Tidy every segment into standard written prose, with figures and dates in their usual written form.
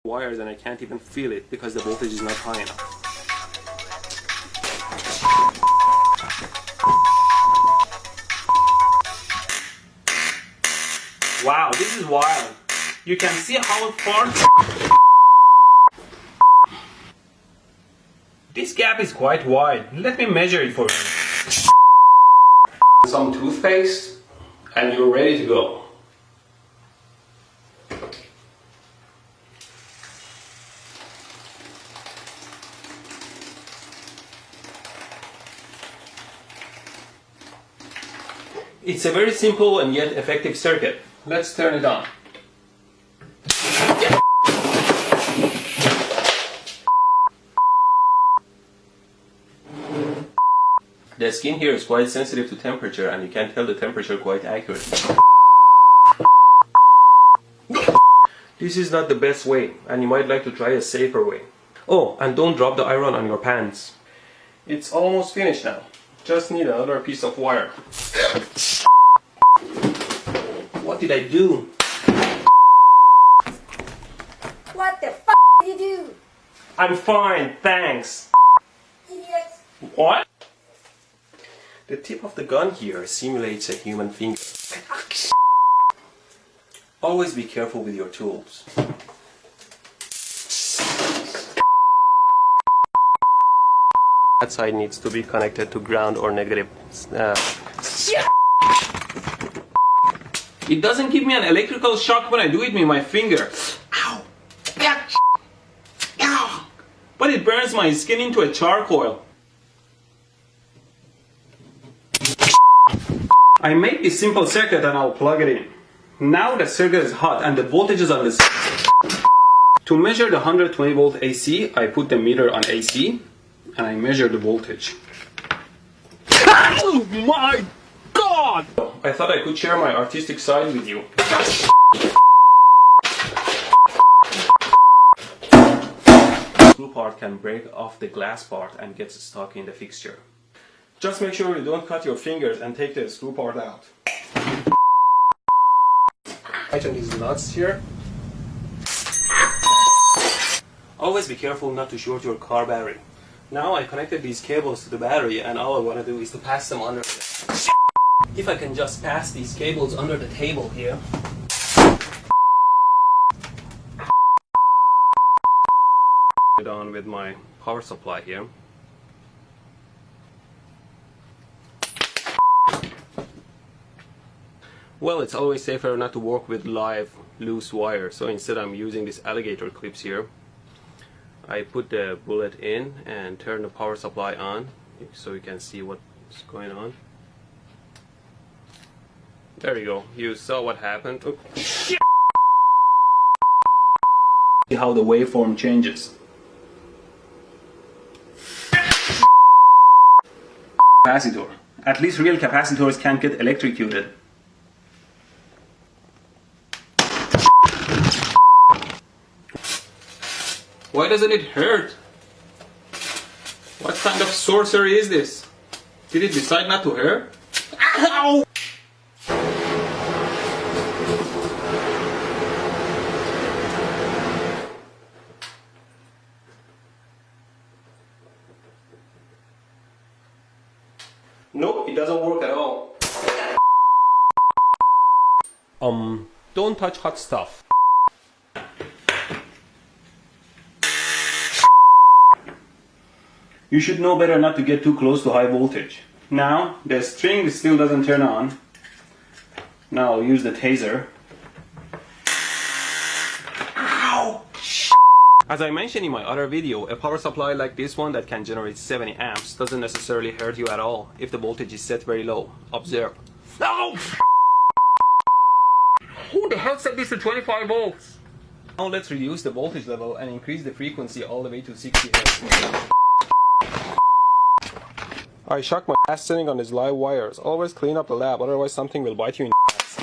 wires and I can't even feel it because the voltage is not high enough. Wow, this is wild. You can see how far this gap is quite wide. Let me measure it for you. Some toothpaste and you're ready to go. It's a very simple and yet effective circuit. Let's turn it on. The skin here is quite sensitive to temperature and you can tell the temperature quite accurately. This is not the best way and you might like to try a safer way. Oh, and don't drop the iron on your pants. It's almost finished now. Just need another piece of wire. What did I do? What the f did you do? I'm fine, thanks. Idiot. What? The tip of the gun here simulates a human finger. Always be careful with your tools. That side needs to be connected to ground or negative. It doesn't give me an electrical shock when I do it with my finger. Ow! Ow! But it burns my skin into a charcoal. I make this simple circuit and I'll plug it in. Now the circuit is hot and the voltage is on this. To measure the 120 volt AC, I put the meter on AC and I measure the voltage. Oh my God! I thought I could share my artistic side with you. The screw part can break off the glass part and gets stuck in the fixture. Just make sure you don't cut your fingers and take the screw part out. Tighten these nuts here. Always be careful not to short your car battery. Now I connected these cables to the battery and all I want to do is to pass them under. If I can just pass these cables under the table here. Put it on with my power supply here. Well, it's always safer not to work with live loose wire, so instead I'm using these alligator clips here. I put the bullet in and turn the power supply on so you can see what's going on. There you go, you saw what happened. Oh, shit. See how the waveform changes. Capacitor. At least real capacitors can't get electrocuted. Why doesn't it hurt? What kind of sorcery is this? Did it decide not to hurt? Ow! Nope, it doesn't work at all. Don't touch hot stuff. You should know better not to get too close to high voltage. Now, the string still doesn't turn on. Now I'll use the taser. Ow! As I mentioned in my other video, a power supply like this one that can generate 70 amps doesn't necessarily hurt you at all if the voltage is set very low. Observe. No! Who the hell set this to 25 volts? Now let's reduce the voltage level and increase the frequency all the way to 60 Hz. I shock my ass sitting on these live wires. Always clean up the lab, otherwise something will bite you in the ass.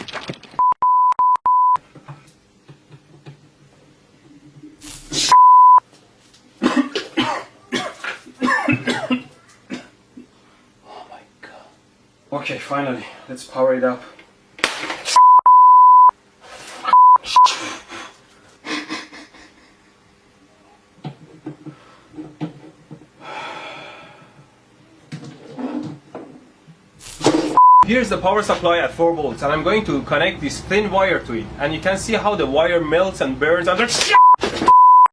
Oh my God. Okay, finally, let's power it up. here's the power supply at 4 volts, and I'm going to connect this thin wire to it, and you can see how the wire melts and burns under.